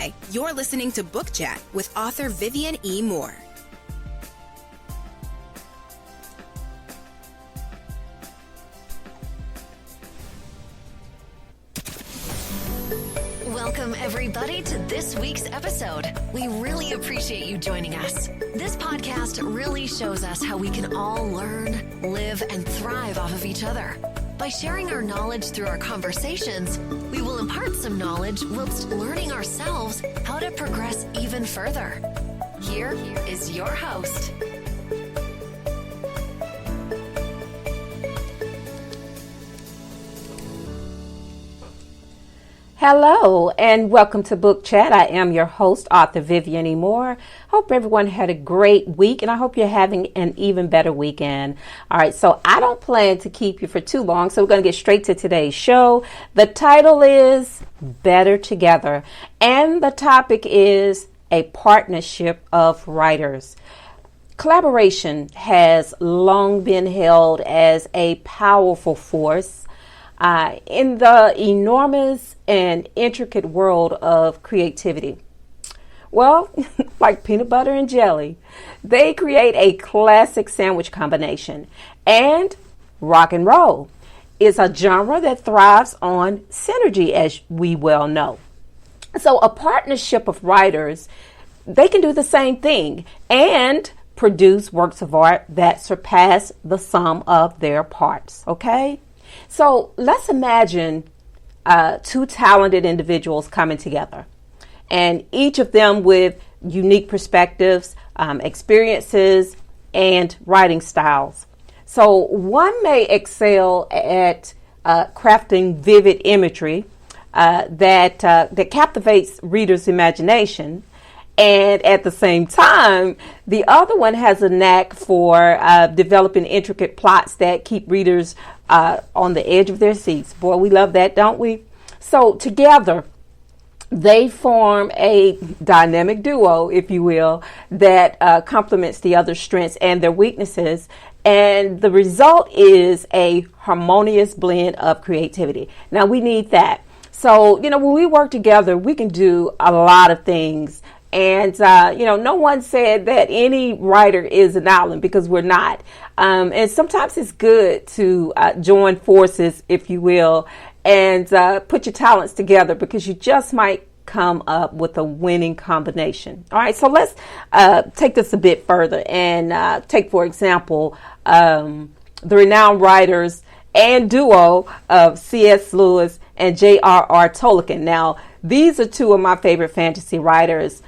Hi, you're listening to Book Chat with author Vivian E. Moore. Welcome, everybody, to this week's episode. We really appreciate you joining us. This podcast really shows us how we can all learn, live, and thrive off of each other. By sharing our knowledge through our conversations, we will impart some knowledge whilst learning ourselves how to progress even further. Here is your host. Hello and welcome to Book Chat. I am your host, author Vivian E. Moore. Hope everyone had a great week and I hope you're having an even better weekend. All right, so I don't plan to keep you for too long, so we're going to get straight to today's show. The title is Better Together and the topic is a partnership of writers. Collaboration has long been held as a powerful force in the enormous and intricate world of creativity. Well, like peanut butter and jelly, they create a classic sandwich combination. And rock and roll is a genre that thrives on synergy, as we well know. So a partnership of writers, they can do the same thing and produce works of art that surpass the sum of their parts, okay? So let's imagine two talented individuals coming together, and each of them with unique perspectives, experiences, and writing styles. So one may excel at crafting vivid imagery that captivates readers' imagination, and at the same time, the other one has a knack for developing intricate plots that keep readers on the edge of their seats. Boy, we love that, don't we? So together, they form a dynamic duo, if you will, that complements the other's strengths and their weaknesses. And the result is a harmonious blend of creativity. Now, we need that. So, when we work together, we can do a lot of things. And, no one said that any writer is an island, because we're not. And sometimes it's good to join forces, if you will, and put your talents together, because you just might come up with a winning combination. All right, so let's take this a bit further and take, for example, the renowned writers and duo of C.S. Lewis and J.R.R. Tolkien. Now, these are two of my favorite fantasy writers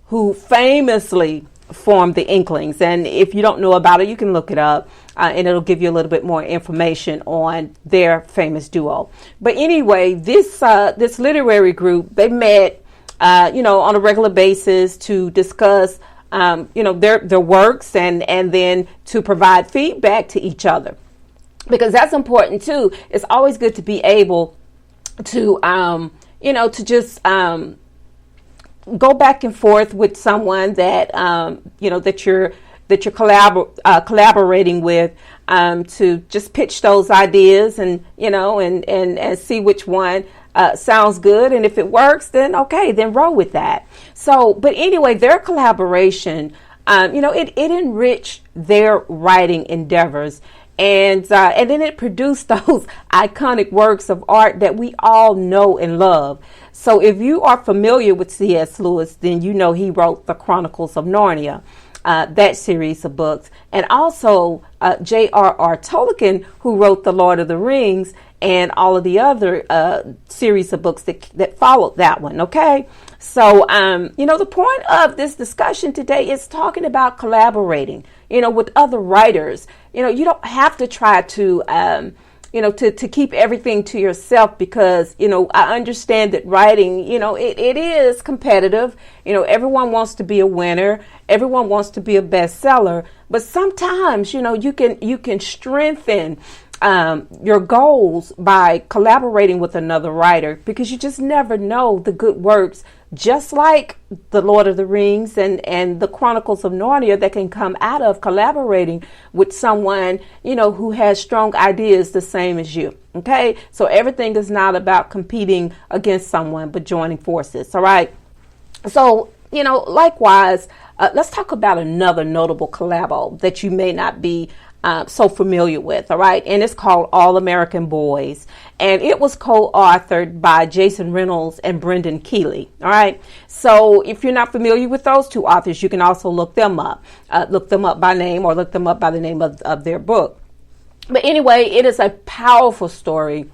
who famously formed the Inklings. And if you don't know about it, you can look it up and it'll give you a little bit more information on their famous duo. But anyway, this literary group, they met, on a regular basis to discuss, their works and then to provide feedback to each other. Because that's important too. It's always good to be able to, to just go back and forth with someone that that you're collaborating with, to just pitch those ideas and and see which one sounds good, and if it works, then okay, then roll with that. So, but anyway, their collaboration, it enriched their writing endeavors. And then it produced those iconic works of art that we all know and love. So if you are familiar with C.S. Lewis, then you know he wrote the Chronicles of Narnia, that series of books. And also J.R.R. Tolkien, who wrote The Lord of the Rings and all of the other series of books that followed that one, okay? So, the point of this discussion today is talking about collaborating, with other writers. You don't have to try to, to keep everything to yourself, because, I understand that writing, it is competitive. Everyone wants to be a winner. Everyone wants to be a bestseller. But sometimes, you can strengthen your goals by collaborating with another writer, because you just never know the good works, just like the Lord of the Rings and the Chronicles of Narnia, that can come out of collaborating with someone, who has strong ideas the same as you. Okay, so everything is not about competing against someone, but joining forces. All right. So, likewise, let's talk about another notable collabo that you may not be so familiar with. All right. And it's called All American Boys. And it was co-authored by Jason Reynolds and Brendan Keeley. All right. So if you're not familiar with those two authors, you can also look them up by name, or look them up by the name of their book. But anyway, it is a powerful story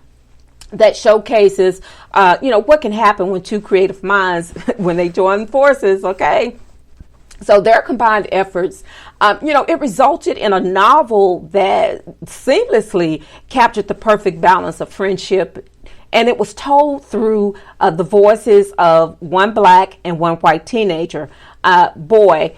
that showcases, what can happen when two creative minds, when they join forces. Okay. So their combined efforts, it resulted in a novel that seamlessly captured the perfect balance of friendship. And it was told through the voices of one black and one white teenager boy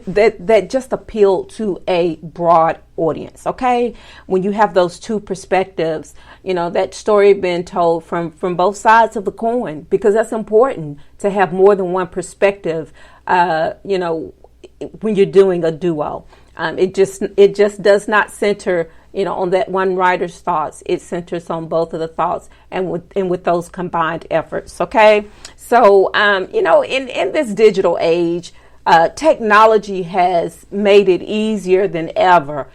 that just appealed to a broad audience. Okay, when you have those two perspectives, that story being told from both sides of the coin, because that's important to have more than one perspective. When you're doing a duo, it just does not center on that one writer's thoughts. It centers on both of the thoughts, and with those combined efforts. Okay, so in this digital age, technology has made it easier than ever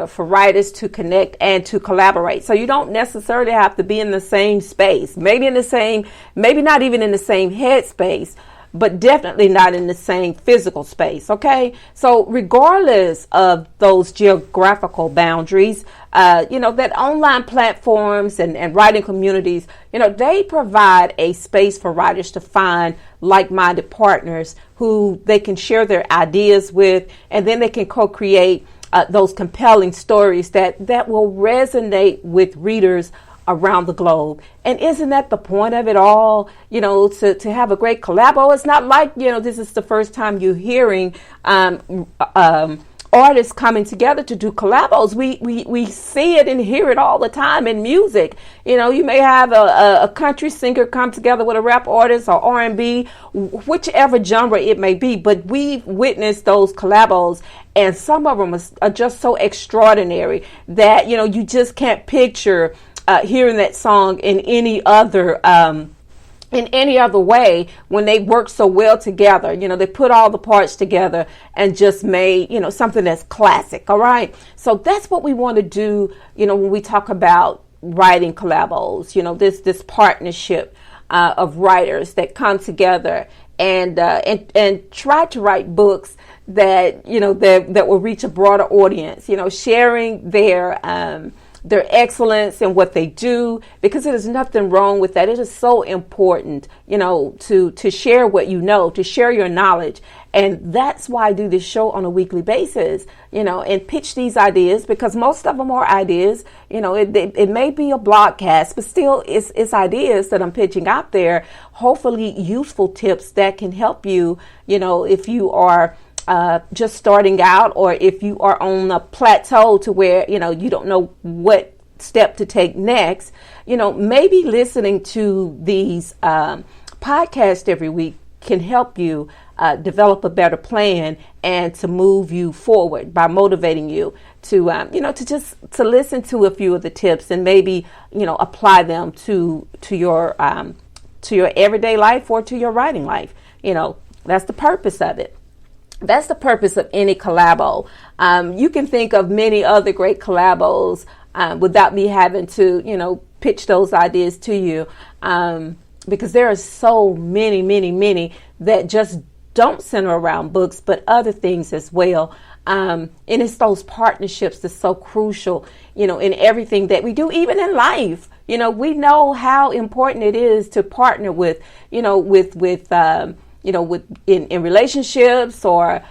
for writers to connect and to collaborate. So you don't necessarily have to be in the same space, maybe not even in the same headspace, but definitely not in the same physical space. Okay, so regardless of those geographical boundaries, that online platforms and writing communities, they provide a space for writers to find like-minded partners who they can share their ideas with, and then they can co-create those compelling stories that will resonate with readers around the globe. And isn't that the point of it all? To have a great collabo. It's not like, this is the first time you're hearing artists coming together to do collabos. We see it and hear it all the time in music. You may have a country singer come together with a rap artist or R&B, whichever genre it may be, but we've witnessed those collabos, and some of them are just so extraordinary that, you just can't picture hearing that song in any other way when they work so well together. They put all the parts together and just made, something that's classic. All right. So that's what we want to do, when we talk about writing collabos, this partnership of writers that come together and try to write books that, that will reach a broader audience, sharing their excellence in what they do, because there's nothing wrong with that. It is so important, to share what to share your knowledge. And that's why I do this show on a weekly basis, and pitch these ideas, because most of them are ideas. It may be a blogcast, but still it's ideas that I'm pitching out there, hopefully useful tips that can help you, if you are just starting out, or if you are on a plateau to where, you don't know what step to take next, maybe listening to these podcasts every week can help you develop a better plan and to move you forward by motivating you to, to listen to a few of the tips and maybe, apply them to your everyday life or to your writing life. That's the purpose of it. That's the purpose of any collabo. You can think of many other great collabos without me having to, pitch those ideas to you, because there are so many that just don't center around books, but other things as well. And it's those partnerships that's so crucial, in everything that we do, even in life. We know how important it is to partner with, in relationships, or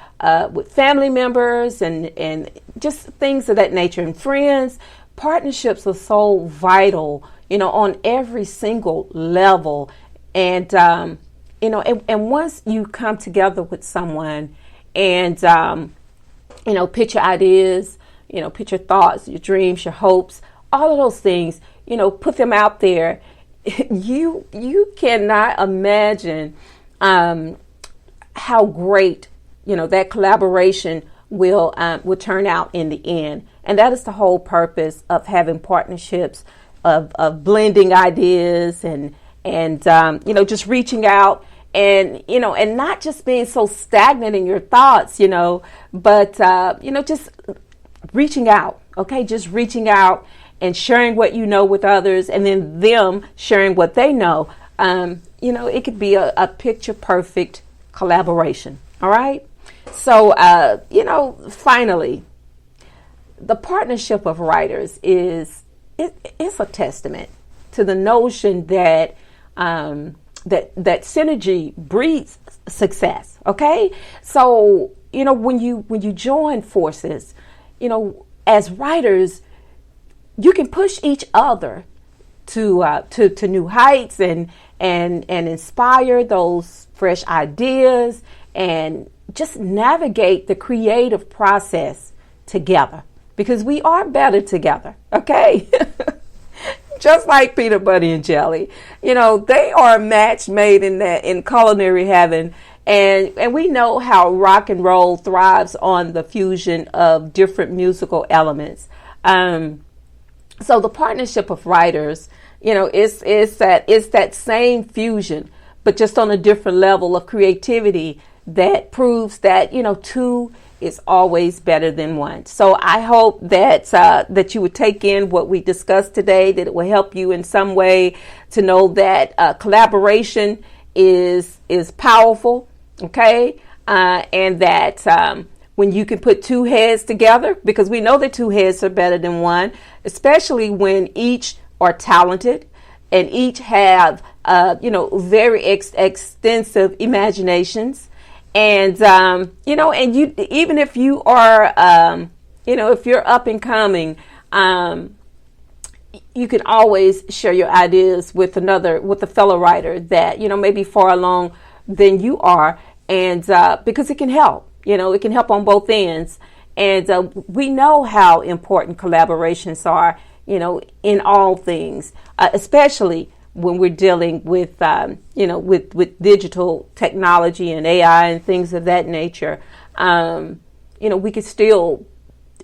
with family members, and just things of that nature, and friends. Partnerships are so vital, on every single level. And, and once you come together with someone and, pitch your ideas, put your thoughts, your dreams, your hopes, all of those things, put them out there. You cannot imagine how great, that collaboration will turn out in the end. And that is the whole purpose of having partnerships, of blending ideas and just reaching out and not just being so stagnant in your thoughts, but just reaching out. Okay, just reaching out and sharing what you know with others, and then them sharing what they know. It could be a picture perfect collaboration. All right. So, finally, the partnership of writers is a testament to the notion that that synergy breeds success. Okay. So, when you join forces, as writers, you can push each other to new heights and inspire those fresh ideas and just navigate the creative process together, because we are better together. Okay. Just like peanut butter and jelly, they are a match made in culinary heaven. And we know how rock and roll thrives on the fusion of different musical elements. So the partnership of writers, it's that same fusion, but just on a different level of creativity that proves that, two is always better than one. So I hope that you would take in what we discussed today, that it will help you in some way to know that collaboration is powerful. Okay. And that when you can put two heads together, because we know that two heads are better than one, especially when each are talented and each have, very extensive imaginations. And, and you, even if you are, if you're up and coming, you can always share your ideas with a fellow writer that, maybe far along than you are. And, because it can help, it can help on both ends. And, we know how important collaborations are, in all things, especially when we're dealing with, with digital technology and AI and things of that nature. We could still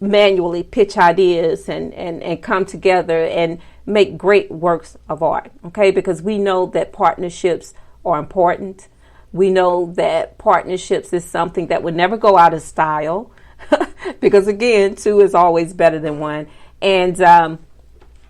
manually pitch ideas and come together and make great works of art. Okay. Because we know that partnerships are important. We know that partnerships is something that would never go out of style because, again, two is always better than one. And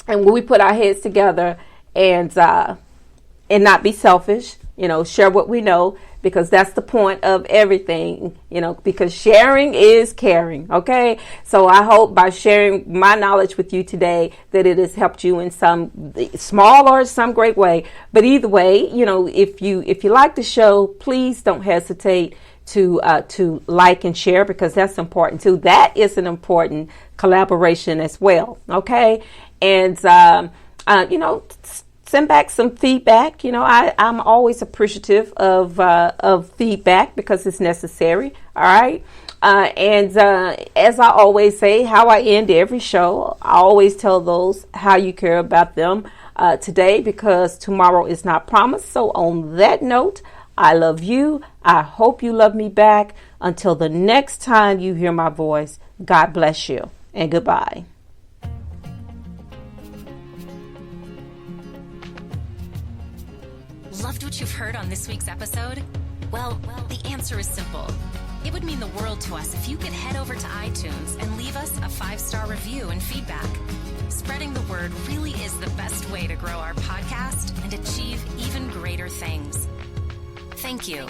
when we put our heads together and not be selfish, share what we know, because that's the point of everything, because sharing is caring. Okay. So I hope by sharing my knowledge with you today that it has helped you in some small or some great way. But either way, if you like the show, please don't hesitate to like and share, because that's important too. That is an important collaboration as well. Okay. And, send back some feedback. I'm always appreciative of feedback because it's necessary. All right. And as I always say, how I end every show, I always tell those how you care about them today, because tomorrow is not promised. So on that note, I love you. I hope you love me back. Until the next time you hear my voice, God bless you and goodbye. Loved what you've heard on this week's episode? Well, the answer is simple. It would mean the world to us if you could head over to iTunes and leave us a 5-star review and feedback. Spreading the word really is the best way to grow our podcast and achieve even greater things. Thank you.